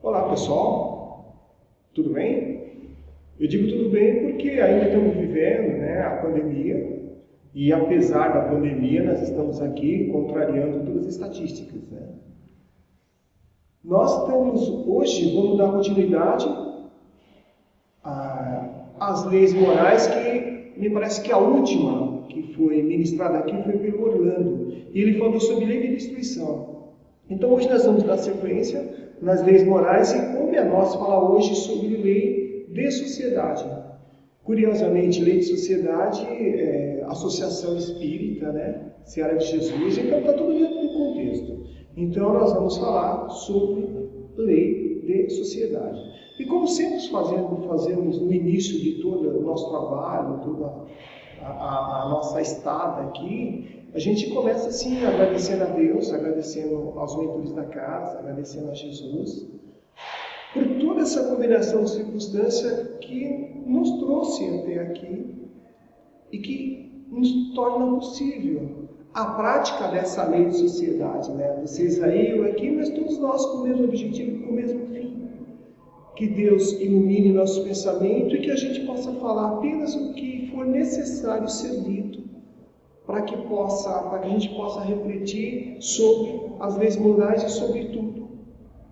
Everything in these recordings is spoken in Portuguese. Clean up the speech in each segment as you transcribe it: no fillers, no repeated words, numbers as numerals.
Olá pessoal, tudo bem? Eu digo tudo bem porque ainda estamos vivendo a pandemia e apesar da pandemia nós estamos aqui contrariando todas as estatísticas. Nós hoje vamos dar continuidade às leis morais que me parece que a última que foi ministrada aqui foi pelo Orlando e ele falou sobre lei de destruição. Então hoje nós vamos dar sequência nas leis morais e como é nosso falar hoje sobre lei de sociedade. Curiosamente, lei de sociedade é associação espírita, Seara de Jesus, então está tudo dentro do contexto. Então nós vamos falar sobre lei de sociedade. E como sempre fazemos no início de todo o nosso trabalho, toda a nossa estada aqui, a gente começa assim agradecendo a Deus, agradecendo aos mentores da casa, agradecendo a Jesus, por toda essa combinação de circunstância que nos trouxe até aqui e que nos torna possível a prática dessa lei de sociedade. Vocês aí, eu aqui, mas todos nós com o mesmo objetivo, com o mesmo fim. Que Deus ilumine nosso pensamento e que a gente possa falar apenas o que for necessário ser dito para que a gente possa refletir sobre as leis morais e, sobretudo,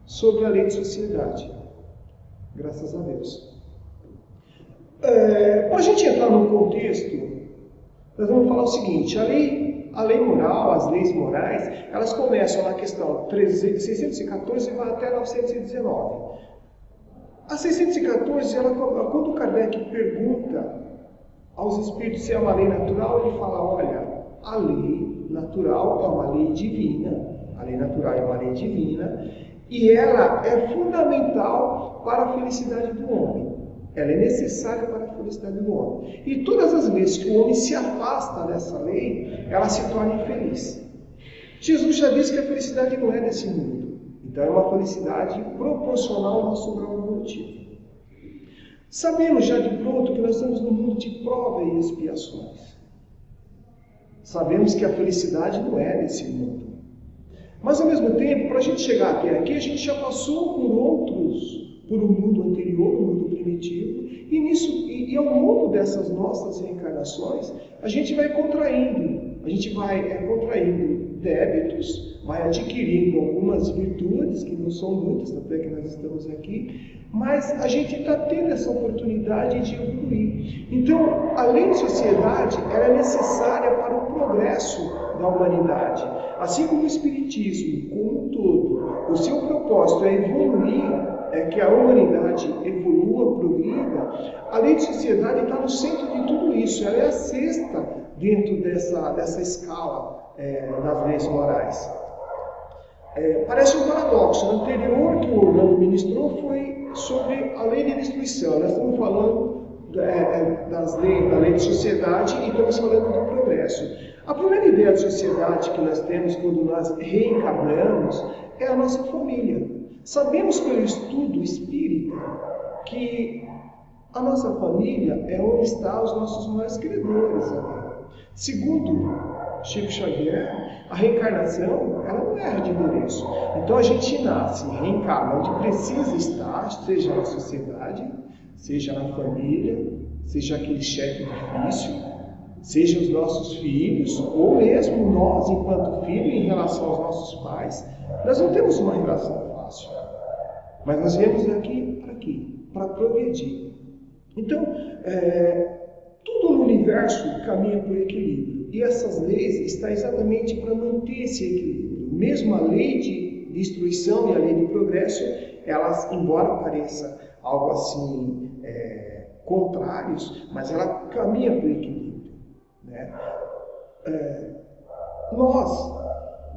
sobre a lei de sociedade. Graças a Deus. Para a gente entrar no contexto, nós vamos falar o seguinte: a lei moral, as leis morais, elas começam na questão 614 e vai até 919. A 614, quando Kardec pergunta aos espíritos se é uma lei natural, ele fala: olha, a lei natural é uma lei divina, a lei natural é uma lei divina, e ela é fundamental para a felicidade do homem. Ela é necessária para a felicidade do homem. E todas as vezes que o homem se afasta dessa lei, ela se torna infeliz. Jesus já disse que a felicidade não é desse mundo. Então é uma felicidade proporcional ao nosso grau evolutivo. Sabemos já de pronto que nós estamos num mundo de prova e expiações. Sabemos que a felicidade não é desse mundo. Mas ao mesmo tempo, para a gente chegar até aqui, a gente já passou por um mundo anterior, um mundo primitivo, e ao longo dessas nossas reencarnações, a gente vai contraindo débitos, vai adquirindo algumas virtudes, que não são muitas, até que nós estamos aqui, mas a gente está tendo essa oportunidade de evoluir. Então, a lei de sociedade ela é necessária para o progresso da humanidade. Assim como o Espiritismo, como um todo, o seu propósito é evoluir, é que a humanidade evolua, progrida, a lei de sociedade está no centro de tudo isso. Ela é a sexta dentro dessa escala das leis morais. Parece um paradoxo. O anterior que o Orlando ministrou foi sobre a lei de destruição. Nós estamos falando da lei de sociedade e estamos falando do progresso. A primeira ideia de sociedade que nós temos quando nós reencarnamos é a nossa família. Sabemos pelo estudo espírita que a nossa família é onde estão os nossos maiores credores. Segundo Chico Xavier, a reencarnação ela não erra de endereço. Então a gente nasce, reencarna onde precisa estar, seja na sociedade, seja na família, seja aquele chefe difícil, seja os nossos filhos, ou mesmo nós, enquanto filho, em relação aos nossos pais. Nós não temos uma relação fácil, mas nós viemos daqui para aqui, para progredir. Então, tudo no universo caminha por equilíbrio, e essas leis estão exatamente para manter esse equilíbrio. Mesmo a lei de destruição e a lei de progresso, elas, embora pareça algo assim contrários, mas ela caminha por equilíbrio. Nós,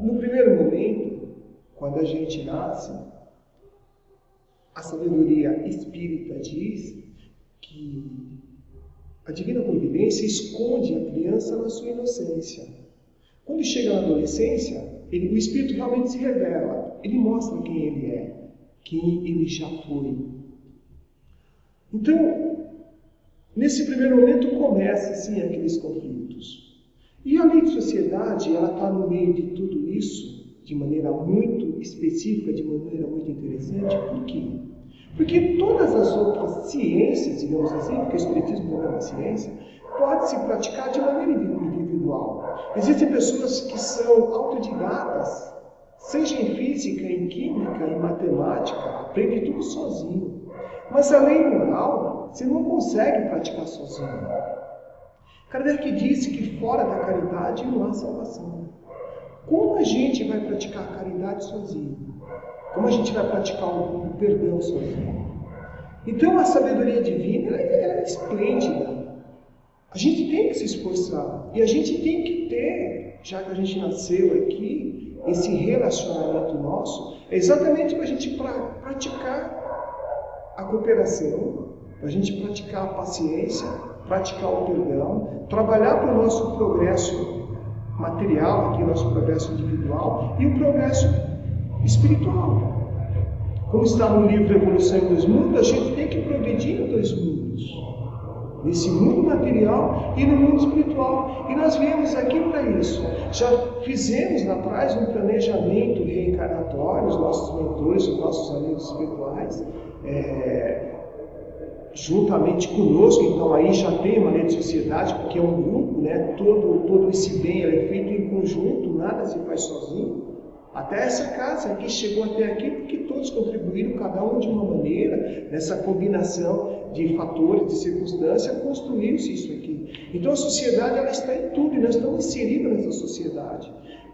no primeiro momento, quando a gente nasce, a sabedoria espírita diz que a divina providência esconde a criança na sua inocência. Quando chega na adolescência, o espírito realmente se revela, ele mostra quem ele é, quem ele já foi. Então, nesse primeiro momento começa sim aqueles conflitos. E a lei de sociedade, ela está no meio de tudo isso, de maneira muito específica, de maneira muito interessante. Por quê? Porque todas as outras ciências, digamos assim, porque o Espiritismo não é uma ciência, pode se praticar de maneira individual. Existem pessoas que são autodidatas, seja em física, em química, em matemática, aprende tudo sozinho. Mas a lei moral, você não consegue praticar sozinho. Kardec disse que fora da caridade não há salvação. Como a gente vai praticar a caridade sozinho? Como a gente vai praticar o perdão sozinho? Então a sabedoria divina ela é esplêndida. A gente tem que se esforçar. E a gente tem que ter, já que a gente nasceu aqui, esse relacionamento nosso, é exatamente para a gente praticar a cooperação, para a gente praticar a paciência, praticar o perdão, trabalhar para o nosso progresso material, aqui o nosso progresso individual, e o progresso espiritual. Como está no livro Evolução em Dois Mundos, a gente tem que progredir em dois mundos. Nesse mundo material e no mundo espiritual. E nós viemos aqui para isso. Já fizemos lá atrás um planejamento reencarnatório, os nossos mentores, os nossos amigos espirituais, juntamente conosco. Então aí já tem uma lei de sociedade, porque é um grupo, né? Todo esse bem é feito em conjunto, nada se faz sozinho. Até essa casa aqui chegou até aqui porque todos contribuíram, cada um de uma maneira, nessa combinação de fatores, de circunstâncias, construiu-se isso aqui. Então a sociedade ela está em tudo e nós estamos inseridos nessa sociedade.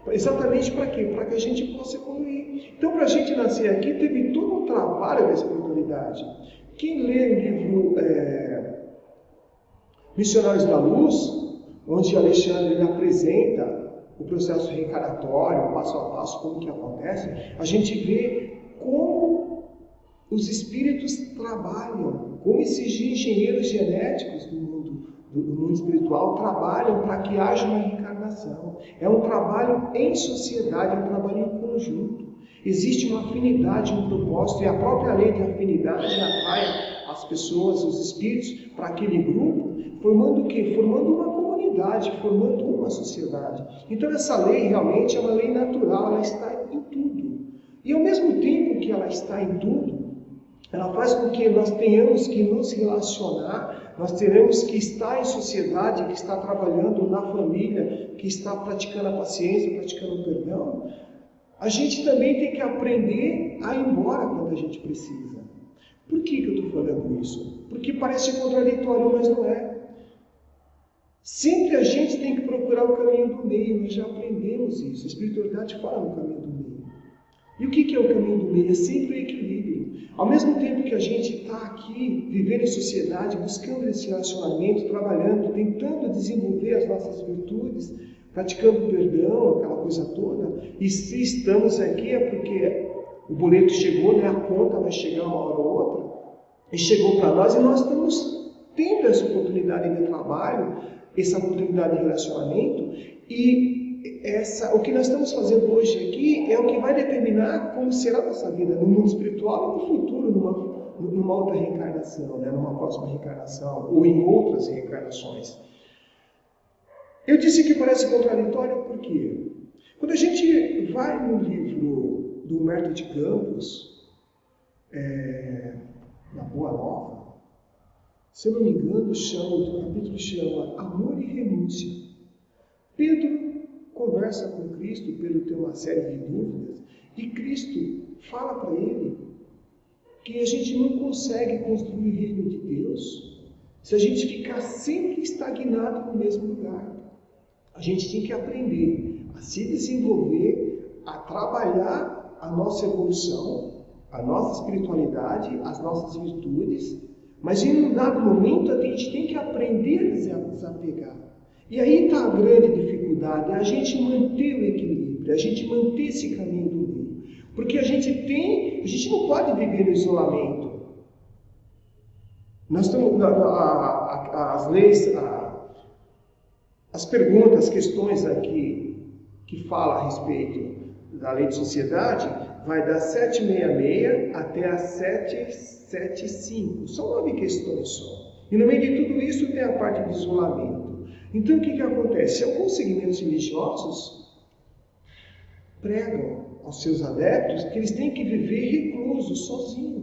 Exatamente para quê? Para que a gente possa evoluir. Então para a gente nascer aqui teve todo um trabalho da espiritualidade. Quem lê o livro Missionários da Luz, onde Alexandre ele apresenta o processo reencarnatório, passo a passo, como que acontece, a gente vê como os espíritos trabalham, como esses engenheiros genéticos do mundo espiritual trabalham para que haja uma reencarnação. É um trabalho em sociedade, é um trabalho em conjunto. Existe uma afinidade, um propósito, e a própria lei de afinidade atrai as pessoas, os espíritos, para aquele grupo, formando o quê? Formando uma comunidade, formando uma sociedade. Então essa lei realmente é uma lei natural, ela está em tudo. E ao mesmo tempo que ela está em tudo, ela faz com que nós tenhamos que nos relacionar, nós teremos que estar em sociedade, que está trabalhando na família, que está praticando a paciência, praticando o perdão. A gente também tem que aprender a ir embora quando a gente precisa. Por que eu estou falando isso? Porque parece contraditório, mas não é. Sempre a gente tem que procurar o caminho do meio, nós já aprendemos isso. A espiritualidade fala no caminho do meio. E o que é o caminho do meio? É sempre o equilíbrio. Ao mesmo tempo que a gente está aqui, vivendo em sociedade, buscando esse relacionamento, trabalhando, tentando desenvolver as nossas virtudes, praticando o perdão, aquela coisa toda, e se estamos aqui é porque o boleto chegou, né? A conta vai chegar uma hora ou outra, e chegou para nós e nós estamos tendo essa oportunidade de trabalho, essa oportunidade de relacionamento, e o que nós estamos fazendo hoje aqui é o que vai determinar como será a nossa vida no mundo espiritual e no futuro, numa outra reencarnação, né? Numa próxima reencarnação, ou em outras reencarnações. Eu disse que parece contraditório porque quando a gente vai no livro do Humberto de Campos, na Boa Nova, se eu não me engano, o capítulo chama Amor e Renúncia. Pedro conversa com Cristo, Pedro tem uma série de dúvidas, e Cristo fala para ele que a gente não consegue construir o reino de Deus se a gente ficar sempre estagnado no mesmo lugar. A gente tem que aprender a se desenvolver, a trabalhar a nossa evolução, a nossa espiritualidade, as nossas virtudes, mas em um dado momento a gente tem que aprender a desapegar. E aí está a grande dificuldade, a gente manter o equilíbrio, a gente manter esse caminho do meio. Porque a gente não pode viver no isolamento. Nós estamos, as leis, as perguntas, as questões aqui que falam a respeito da lei de sociedade, vai das 766 até as 775. São 9 questões só. E no meio de tudo isso tem a parte de isolamento. Então o que acontece? Alguns segmentos religiosos pregam aos seus adeptos que eles têm que viver reclusos, sozinhos.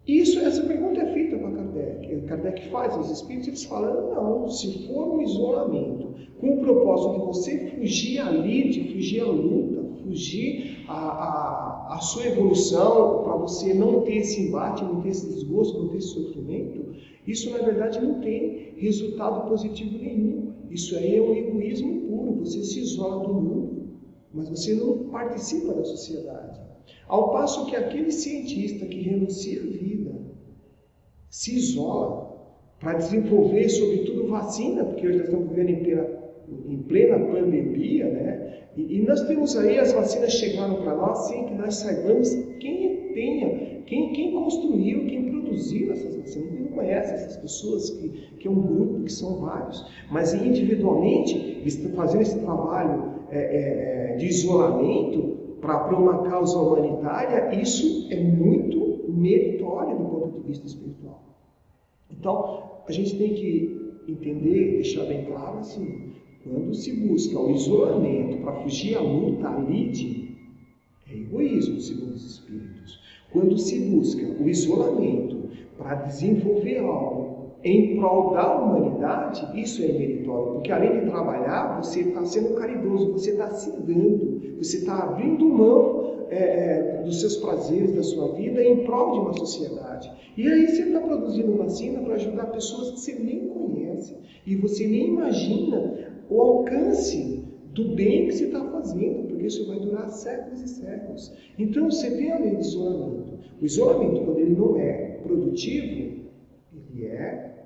Essa pergunta é feita para Kardec. Kardec faz aos espíritos, eles falam, não, se for um isolamento, com o propósito de você fugir ali, de fugir à luta, fugir à sua evolução, para você não ter esse embate, não ter esse desgosto, não ter esse sofrimento, isso na verdade não tem resultado positivo nenhum. Isso aí é um egoísmo puro, você se isola do mundo, mas você não participa da sociedade. Ao passo que aquele cientista que renuncia à vida, se isola para desenvolver, sobretudo, vacina, porque hoje nós estamos vivendo em plena pandemia, né? E nós temos aí, as vacinas chegaram para nós sem que nós saibamos quem construiu, quem produziu essas vacinas. A gente não conhece essas pessoas, que é um grupo, que são vários, mas individualmente eles estão fazendo esse trabalho de isolamento para uma causa humanitária. Isso é muito meritório do ponto de vista espiritual. Então, a gente tem que entender, deixar bem claro assim, quando se busca o isolamento para fugir à luta, à lide, é egoísmo, segundo os espíritos. Quando se busca o isolamento para desenvolver algo em prol da humanidade, isso é meritório, porque além de trabalhar, você está sendo caridoso, você está se dando, você está abrindo mão dos seus prazeres, da sua vida, em prol de uma sociedade. E aí você está produzindo vacina para ajudar pessoas que você nem conhece, e você nem imagina o alcance do bem que você está fazendo, porque isso vai durar séculos e séculos. Então você tem a lei de isolamento. O isolamento, quando ele não é produtivo, ele é,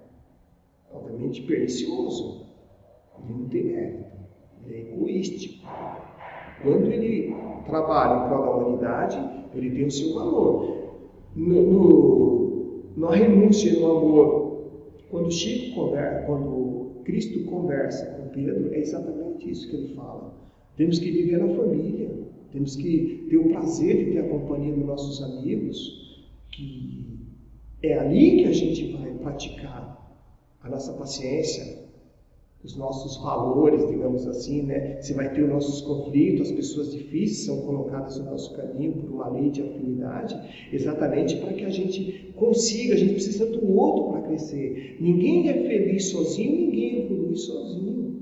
obviamente, pernicioso. Ele não tem mérito. Ele é egoístico. Quando ele trabalha em prol da humanidade, ele tem o seu valor. Na renúncia e no amor, quando Cristo conversa com Pedro, é exatamente isso que ele fala. Temos que viver na família, temos que ter o prazer de ter a companhia dos nossos amigos, que é ali que a gente vai praticar a nossa paciência, os nossos valores, digamos assim, né? Você vai ter os nossos conflitos, as pessoas difíceis são colocadas no nosso caminho por uma lei de afinidade, exatamente para que a gente consiga, a gente precisa do outro para crescer. Ninguém é feliz sozinho, ninguém evolui sozinho.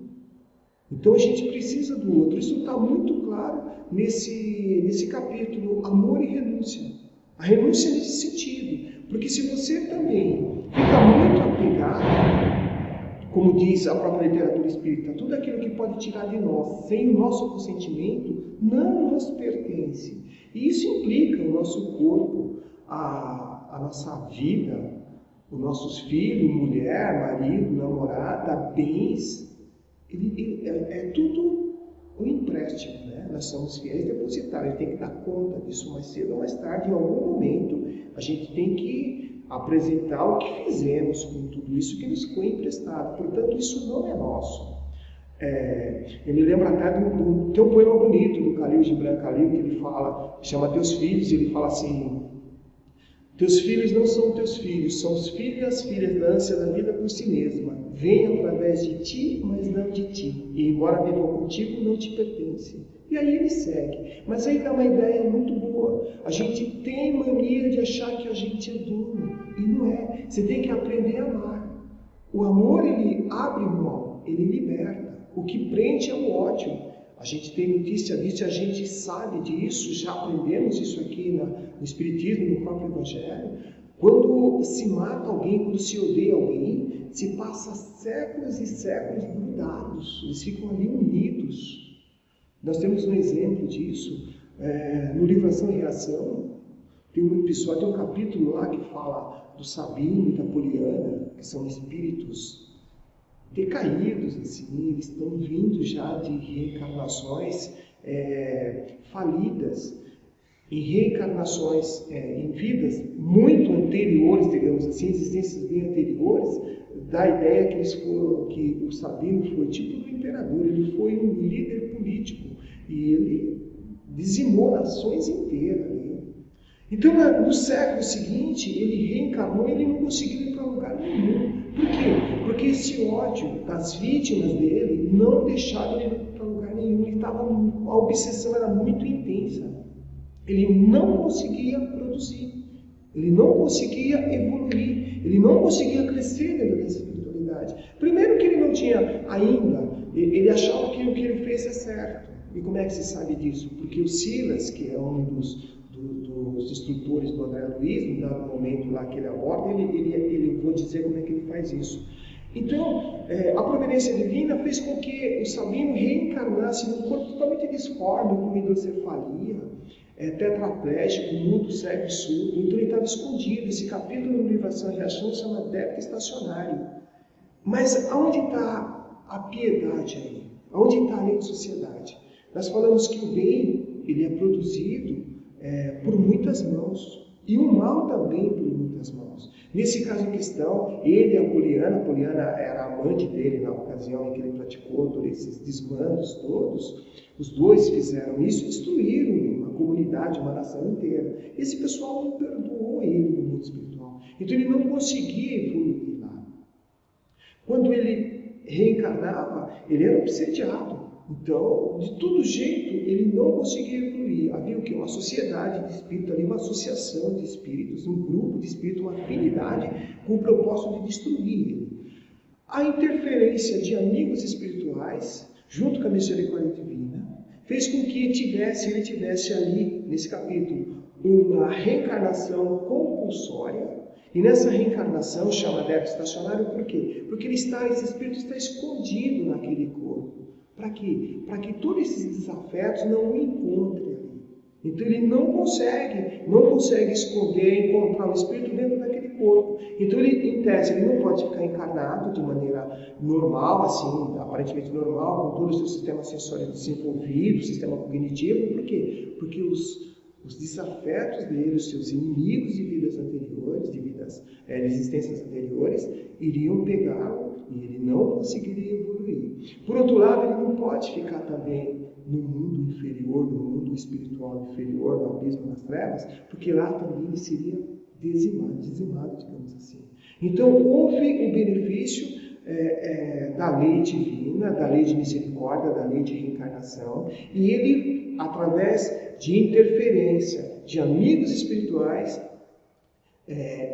Então a gente precisa do outro. Isso está muito claro nesse capítulo, amor e renúncia. A renúncia nesse sentido, porque se você também fica muito apegado, como diz a própria literatura espírita, tudo aquilo que pode tirar de nós, sem o nosso consentimento, não nos pertence. E isso implica o nosso corpo, a nossa vida, os nossos filhos, mulher, marido, namorada, bens. É tudo um empréstimo, né? Nós somos fiéis depositários, a gente tem que dar conta disso mais cedo ou mais tarde. Em algum momento, a gente tem que apresentar o que fizemos com tudo isso que nos foi emprestado. Portanto, isso não é nosso. Eu me lembro até tem um poema bonito do Khalil Gibran Khalil, que ele fala, chama Teus Filhos, e ele fala assim: teus filhos não são teus filhos, são os filhos e as filhas da ânsia da vida por si mesma. Vêm através de ti, mas não de ti. E embora vivam contigo, não te pertencem. E aí ele segue. Mas aí dá uma ideia muito boa. A gente tem mania de achar que a gente é dono. E não é. Você tem que aprender a amar. O amor, ele abre mão, ele liberta. O que prende é o ódio. A gente tem notícia disso, a gente sabe disso, já aprendemos isso aqui no Espiritismo, no próprio Evangelho. Quando se mata alguém, quando se odeia alguém, se passa séculos e séculos grudados, eles ficam ali unidos. Nós temos um exemplo disso no livro Ação e Reação. Tem um episódio, tem um capítulo lá que fala do Sabino e da Poliana, que são espíritos decaídos, assim, eles estão vindo já de reencarnações falidas, em reencarnações, em vidas muito anteriores, digamos assim, existências bem anteriores, da ideia que o Sabino foi tipo do imperador, ele foi um líder político e ele dizimou nações inteiras. Né? Então, no século seguinte, ele reencarnou e ele não conseguiu ir para lugar nenhum. Por quê? Porque esse ódio das vítimas dele não deixava ele ir para lugar nenhum. Ele a obsessão era muito intensa. Ele não conseguia produzir, ele não conseguia evoluir, ele não conseguia crescer dentro da espiritualidade. Primeiro que ele não tinha ainda, ele achava que o que ele fez é certo. E como é que se sabe disso? Porque o Silas, que é um dos instrutores do André Luiz, em dado momento lá que ele aborda, ele vou dizer como é que ele faz isso. Então, a providência divina fez com que o Sabino reencarnasse num corpo totalmente disforme, com hidrocefalia, tetraplégico, mudo, cego e surdo. Então ele estava escondido. Esse capítulo no livro Ação e Reação se chama Débito Estacionário. Mas aonde está a piedade aí? Aonde está a lei de sociedade? Nós falamos que o bem, ele é produzido por muitas mãos. E o mal também por muitas mãos. Nesse caso em questão, ele e a Poliana era a amante dele na ocasião em que ele praticou todos esses desmandos todos. Os dois fizeram isso e destruíram uma comunidade, uma nação inteira. Esse pessoal não perdoou ele no mundo espiritual. Então ele não conseguia evoluir lá. Quando ele reencarnava, ele era obsediado. Então, de todo jeito, ele não conseguia evoluir. Havia o quê? Uma sociedade de espírito ali, uma associação de espíritos, um grupo de espíritos, uma afinidade com o propósito de destruir ele. A interferência de amigos espirituais, junto com a misericórdia divina, fez com que ele tivesse ali, nesse capítulo, uma reencarnação compulsória. E nessa reencarnação, chama débito estacionário, por quê? Porque esse espírito está escondido naquele corpo. Para quê? Para que todos esses desafetos não o encontrem ali. Então ele não consegue esconder, encontrar o espírito dentro daquele corpo. Então ele, em tese, ele não pode ficar encarnado de maneira normal, assim, aparentemente normal, com todo o seu sistema sensorial desenvolvido, sistema cognitivo. Por quê? Porque os desafetos dele, os seus inimigos de vidas anteriores, de existências anteriores, iriam pegá-lo e ele não conseguiria evoluir. Por outro lado, ele não pode ficar também no mundo inferior, no mundo espiritual inferior, no abismo das trevas, porque lá também ele seria dizimado, digamos assim. Então, houve o benefício da lei divina, da lei de misericórdia, da lei de reencarnação, e ele, através de interferência de amigos espirituais,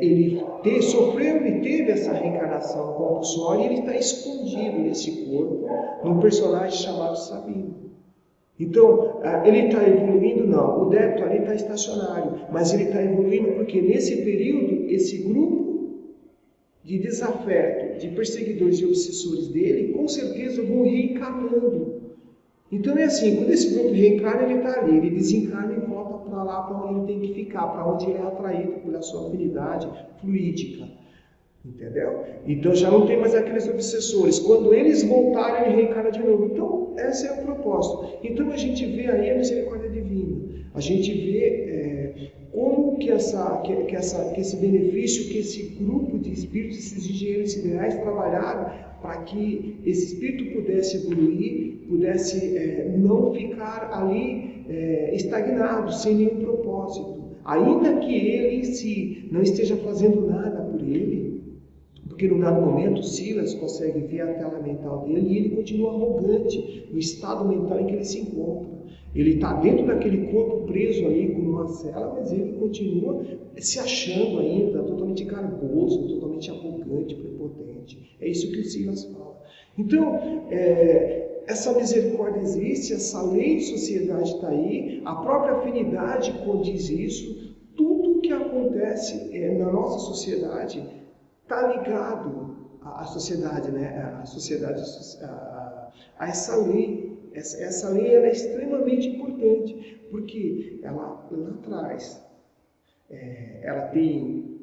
ele teve essa reencarnação compulsória e ele está escondido nesse corpo, num personagem chamado Sabino. Então, ele está evoluindo? Não. O débito ali está estacionário, mas ele está evoluindo porque nesse período, esse grupo de desafeto, de perseguidores e obsessores dele, com certeza vão reencarnando. Então é assim, quando esse grupo reencarna, ele está ali, ele desencarna e volta para lá, para onde ele tem que ficar, para onde ele é atraído pela sua afinidade fluídica. Entendeu? Então já não tem mais aqueles obsessores. Quando eles voltarem, ele reencarna de novo. Então, esse é o propósito. Então a gente vê aí a misericórdia divina. A gente vê como que esse benefício, que esse grupo de espíritos, esses engenheiros ideais trabalharam para que esse espírito pudesse evoluir, pudesse não ficar ali estagnado, sem nenhum propósito. Ainda que ele em si não esteja fazendo nada por ele, porque num dado momento Silas consegue ver a tela mental dele e ele continua arrogante no estado mental em que ele se encontra. Ele está dentro daquele corpo preso ali com uma cela, mas ele continua se achando ainda totalmente garboso, totalmente arrogante, prepotente. É isso que o Silas fala. Então, essa misericórdia existe, essa lei de sociedade está aí, a própria afinidade condiz isso. Tudo o que acontece na nossa sociedade está ligado à sociedade, né? A essa lei. Essa lei ela é extremamente importante, porque ela lá atrás, ela tem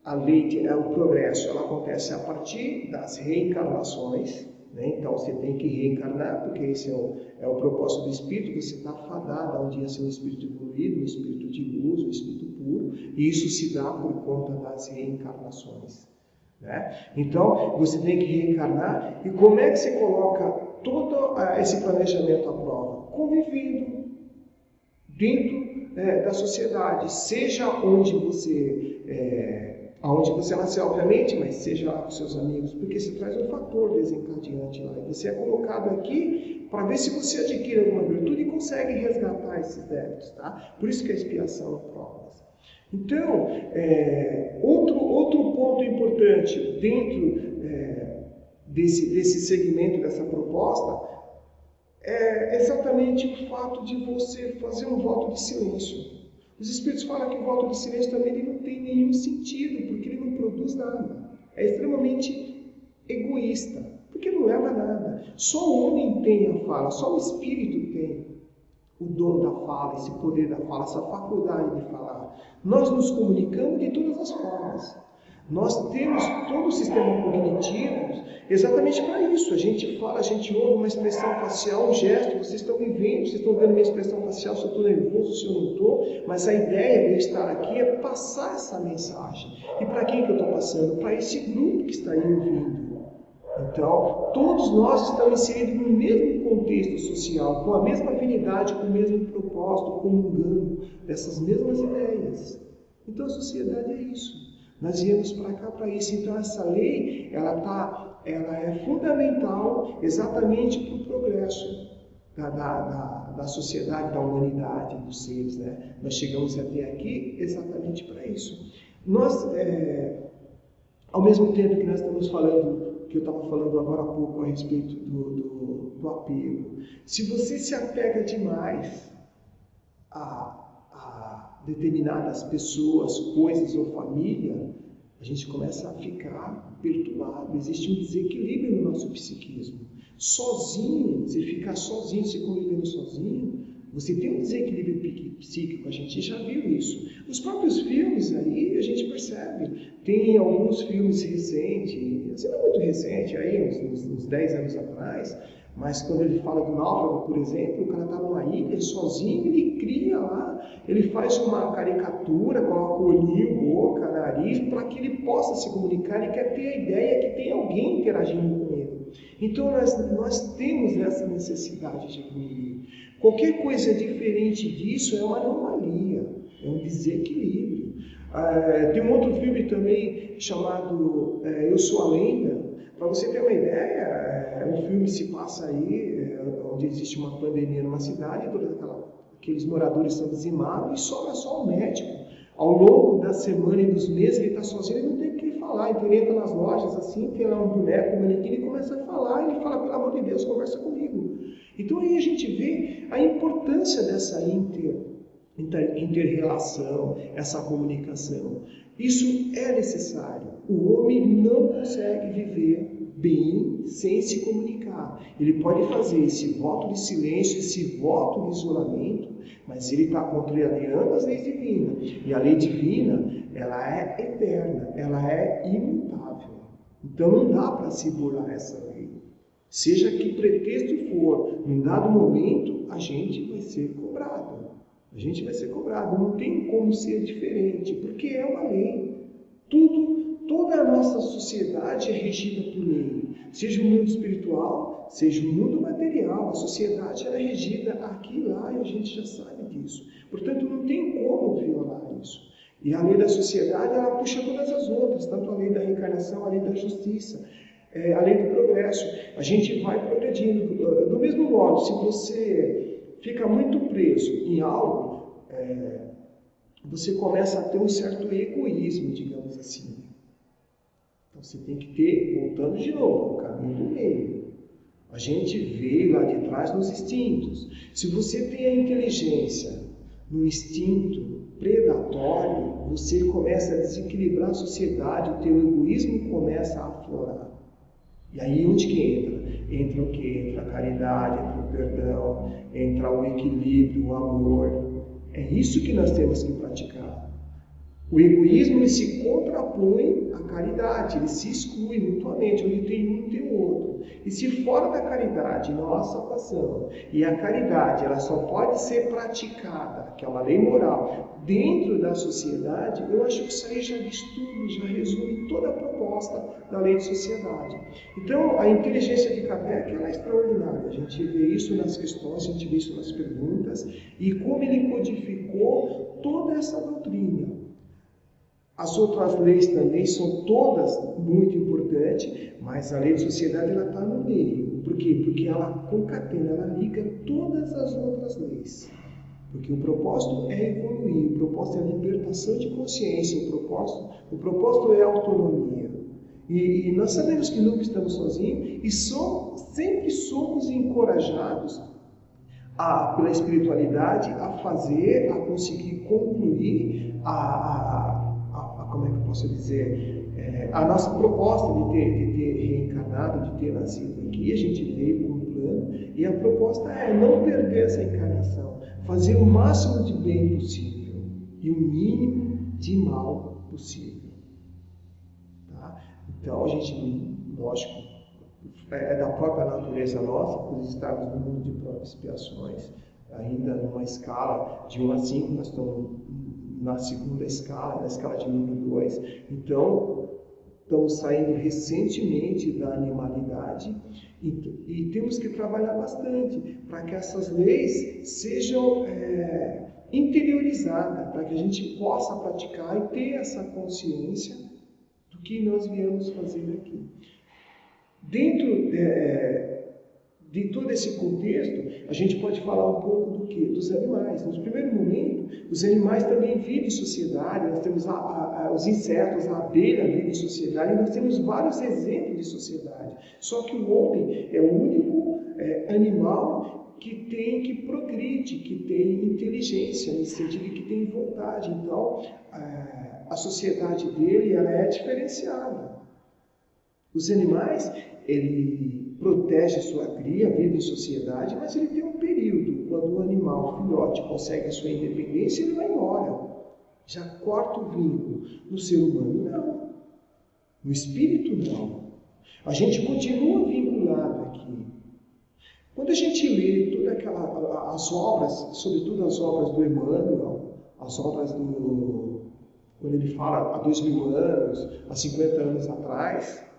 a lei, o progresso, ela acontece a partir das reencarnações, né? Então você tem que reencarnar, porque esse é o propósito do espírito, você está fadado a um dia ser um espírito evoluído, um espírito de luz, um espírito puro, e isso se dá por conta das reencarnações. Né? Então, você tem que reencarnar. E como é que você coloca todo esse planejamento à prova? Convivendo dentro da sociedade, seja onde você Aonde você nasceu, obviamente, mas seja lá com seus amigos, porque você traz um fator desencadeante lá. E você é colocado aqui para ver se você adquire alguma virtude e consegue resgatar esses débitos, tá? Por isso que a expiação é provas. Então, outro ponto importante dentro desse segmento, dessa proposta, é exatamente o fato de você fazer um voto de silêncio. Os Espíritos falam que o voto de silêncio também ele não tem nenhum sentido, porque ele não produz nada. É extremamente egoísta, porque não leva a nada. Só o homem tem a fala, só o Espírito tem o dom da fala, esse poder da fala, essa faculdade de falar. Nós nos comunicamos de todas as formas. Nós temos todo o sistema cognitivo exatamente para isso. A gente fala, a gente ouve uma expressão facial, um gesto, vocês estão me vendo, vocês estão vendo minha expressão facial, se eu estou nervoso, se eu não estou, mas a ideia de eu estar aqui é passar essa mensagem. E para quem que eu estou passando? Para esse grupo que está aí ouvindo. Então, todos nós estamos inseridos no mesmo contexto social, com a mesma afinidade, com o mesmo propósito, comungando dessas mesmas ideias. Então, a sociedade é isso. Nós viemos para cá para isso. Então, essa lei, ela é fundamental exatamente para o progresso da sociedade, da humanidade, dos seres, né? Nós chegamos até aqui exatamente para isso. Nós, ao mesmo tempo que nós estamos falando, que eu estava falando agora há pouco a respeito do apego, se você se apega demais a determinadas pessoas, coisas ou família, a gente começa a ficar perturbado. Existe um desequilíbrio no nosso psiquismo. Sozinho, você ficar sozinho, você convivendo sozinho, você tem um desequilíbrio psíquico, a gente já viu isso. Os próprios filmes aí, a gente percebe. Tem alguns filmes recentes, assim não muito recente, aí, uns 10 anos atrás, mas quando ele fala do náufrago, por exemplo, o cara está numa ilha, sozinho, ele cria lá, ele faz uma caricatura, coloca o olhinho, boca, nariz, para que ele possa se comunicar, ele quer ter a ideia que tem alguém interagindo com ele. Então nós temos essa necessidade de equilíbrio. Qualquer coisa diferente disso é uma anomalia, é um desequilíbrio. Tem um outro filme também chamado Eu Sou a Lenda. Para você ter uma ideia, o filme se passa aí, onde existe uma pandemia numa cidade, todos aqueles moradores são dizimados e sobra só o médico. Ao longo da semana e dos meses ele está sozinho, ele não tem o que falar. Então ele entra nas lojas assim, tem lá um boneco, um manequim, e começa a falar. Ele fala, pelo amor de Deus, conversa comigo. Então aí a gente vê a importância dessa inter-relação, essa comunicação. Isso é necessário. O homem não consegue viver bem sem se comunicar. Ele pode fazer esse voto de silêncio, esse voto de isolamento, mas ele está contrariando as leis divinas. E a lei divina, ela é eterna, ela é imutável. Então não dá para se burlar essa lei. Seja que pretexto for, num dado momento, a gente vai ser cobrado. A gente vai ser cobrado, não tem como ser diferente, porque é uma lei. Toda a nossa sociedade é regida por lei. Seja o mundo espiritual, seja o mundo material, a sociedade é regida aqui e lá e a gente já sabe disso. Portanto, não tem como violar isso. E a lei da sociedade, ela puxa todas as outras, tanto a lei da reencarnação, a lei da justiça, a lei do progresso. A gente vai progredindo. Do mesmo modo, se você fica muito preso em algo, você começa a ter um certo egoísmo, digamos assim. Então você tem que ter, voltando de novo, o caminho do meio. A gente veio lá de trás nos instintos. Se você tem a inteligência no instinto predatório, você começa a desequilibrar a sociedade, o teu egoísmo começa a aflorar. E aí onde que entra? Entra o que? Entra a caridade, entra o perdão, entra o equilíbrio, o amor. É isso que nós temos que praticar. O egoísmo ele se contrapõe à caridade, ele se exclui mutuamente, onde tem um tem o outro. E se fora da caridade não há salvação, e a caridade ela só pode ser praticada, que é uma lei moral, dentro da sociedade, eu acho que isso aí já diz tudo, já resume toda a proposta da lei de sociedade. Então, a inteligência de Kardec ela é extraordinária. A gente vê isso nas questões, a gente vê isso nas perguntas, e como ele codificou toda essa doutrina. As outras leis também são todas muito importantes, mas a lei de sociedade está no meio. Por quê? Porque ela concatena, ela liga todas as outras leis. Porque o propósito é evoluir, o propósito é a libertação de consciência, o propósito é a autonomia. E nós sabemos que nunca estamos sozinhos e sempre somos encorajados pela espiritualidade a fazer, a conseguir concluir como é que eu posso dizer, a nossa proposta de ter reencarnado, de ter nascido aqui. A gente veio com um plano e a proposta é não perder essa encarnação, fazer o máximo de bem possível e o mínimo de mal possível. Tá? Então a gente, lógico, é da própria natureza nossa, por estarmos no mundo de provas e expiações, ainda numa escala de 1 a 5, nós estamos na segunda escala, na escala de número 2. Então, estamos saindo recentemente da animalidade e temos que trabalhar bastante para que essas leis sejam interiorizadas, para que a gente possa praticar e ter essa consciência do que nós viemos fazer aqui. Dentro de todo esse contexto, a gente pode falar um pouco do quê? Dos animais. No primeiro momento, os animais também vivem em sociedade, nós temos os insetos, a abelha vive em sociedade, e nós temos vários exemplos de sociedade. Só que o homem é o único animal que progride, que tem inteligência, no sentido de que tem vontade. Então, a sociedade dele ela é diferenciada. Os animais, ele protege a sua cria, vive em sociedade, mas ele tem um período. Quando o animal, o filhote, consegue a sua independência, ele vai embora. Já corta o vínculo. No ser humano, não. No espírito, não. A gente continua vinculado aqui. Quando a gente lê todas as obras, sobretudo as obras do Emmanuel, as obras quando ele fala há 2000 anos, há 50 anos atrás,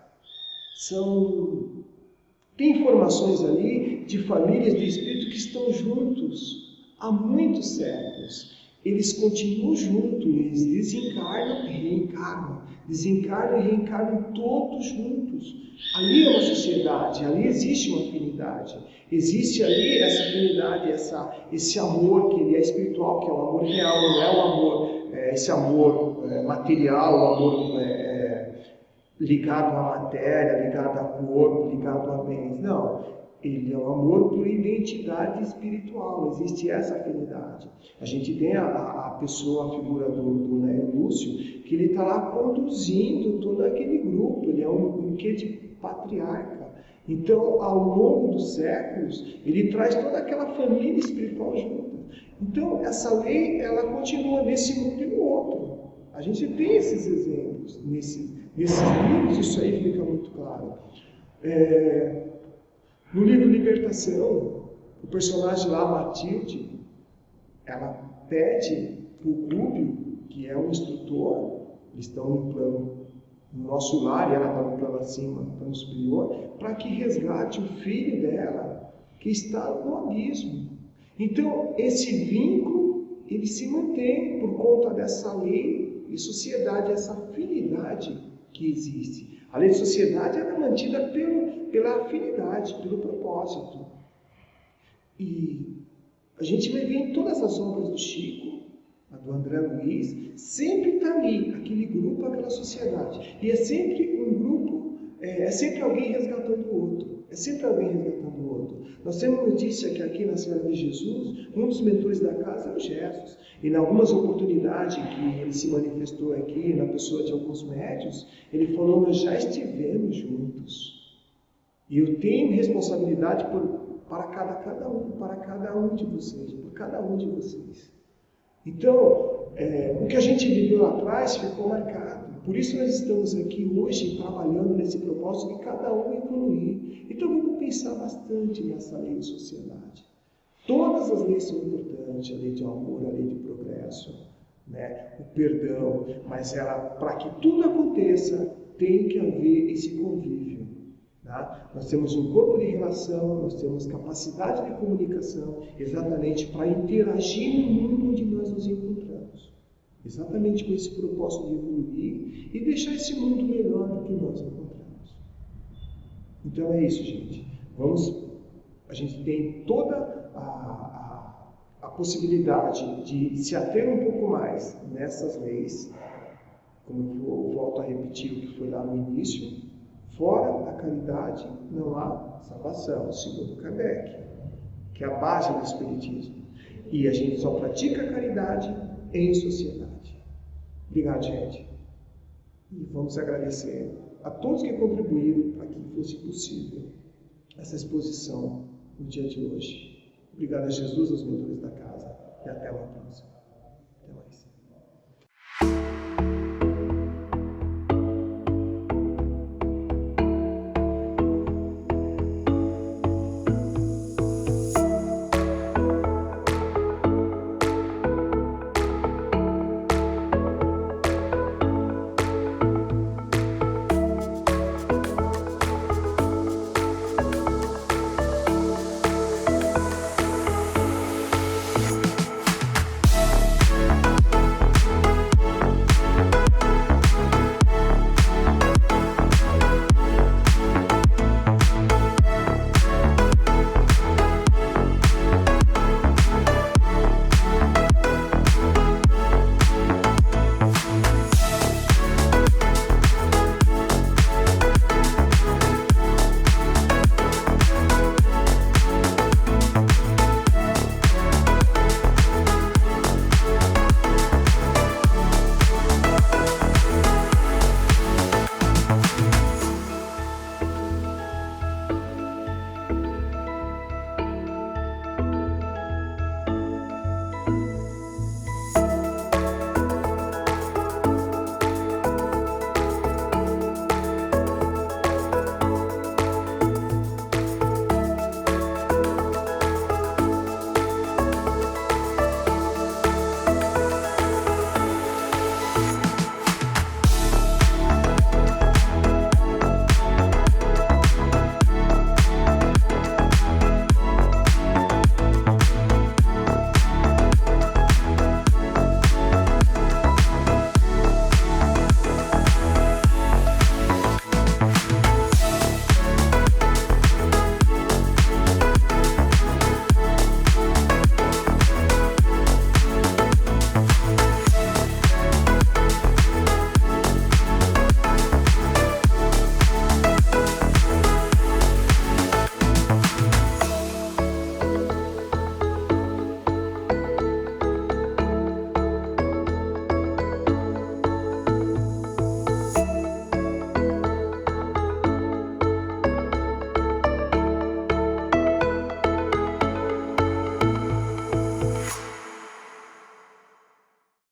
tem informações ali de famílias de espírito que estão juntos há muitos séculos. Eles continuam juntos, eles desencarnam e reencarnam. Desencarnam e reencarnam todos juntos. Ali é uma sociedade, ali existe uma afinidade. Existe ali essa afinidade, esse amor que ele é espiritual, que é o amor real, não é o amor, esse amor material, o amor ligado à matéria, ligado ao corpo, ligado a bens. Não, ele é um amor por identidade espiritual, existe essa afinidade. A gente tem a pessoa, a figura do Lúcio, que ele está lá conduzindo todo aquele grupo, ele é um quê de patriarca. Então, ao longo dos séculos, ele traz toda aquela família espiritual junto. Então, essa lei, ela continua nesse mundo e no outro. A gente tem esses exemplos nesses livros, isso aí fica muito claro. No livro Libertação, o personagem lá, Matilde, ela pede para o Rúbio, que é um instrutor, eles estão no plano, no nosso lar, e ela está no plano acima, no plano superior, para que resgate o filho dela, que está no abismo. Então, esse vínculo, ele se mantém por conta dessa lei de sociedade, essa afinidade que existe. A lei de sociedade é mantida pela afinidade, pelo propósito. E a gente vai ver em todas as obras do Chico, a do André Luiz, sempre está ali, aquele grupo, aquela sociedade. E é sempre um grupo, é sempre alguém resgatando o outro. É sempre alguém resgatando o outro. Nós temos notícia que aqui na Senhora de Jesus, um dos mentores da casa é o Jesus. E em algumas oportunidades que ele se manifestou aqui, na pessoa de alguns médiuns, ele falou, nós já estivemos juntos. E eu tenho responsabilidade para cada um de vocês, por cada um de vocês. Então, o que a gente viveu lá atrás ficou marcado. Por isso nós estamos aqui hoje trabalhando nesse propósito de cada um evoluir. Então vamos pensar bastante nessa lei de sociedade. Todas as leis são importantes, a lei de amor, a lei de progresso, né? O perdão, mas para que tudo aconteça, tem que haver esse convívio. Tá? Nós temos um corpo de relação, nós temos capacidade de comunicação, exatamente para interagir no mundo onde nós nos encontramos. exatamente com esse propósito de evoluir e deixar esse mundo melhor do que nós encontramos. Então é isso, gente. A gente tem toda a possibilidade de se ater um pouco mais nessas leis, como eu volto a repetir o que foi lá no início, fora da caridade não há salvação, segundo Kardec, que é a base do Espiritismo. E a gente só pratica a caridade em sociedade. Obrigado, gente. E vamos agradecer a todos que contribuíram para que fosse possível essa exposição no dia de hoje. Obrigado a Jesus, aos mentores da casa, e até uma próxima.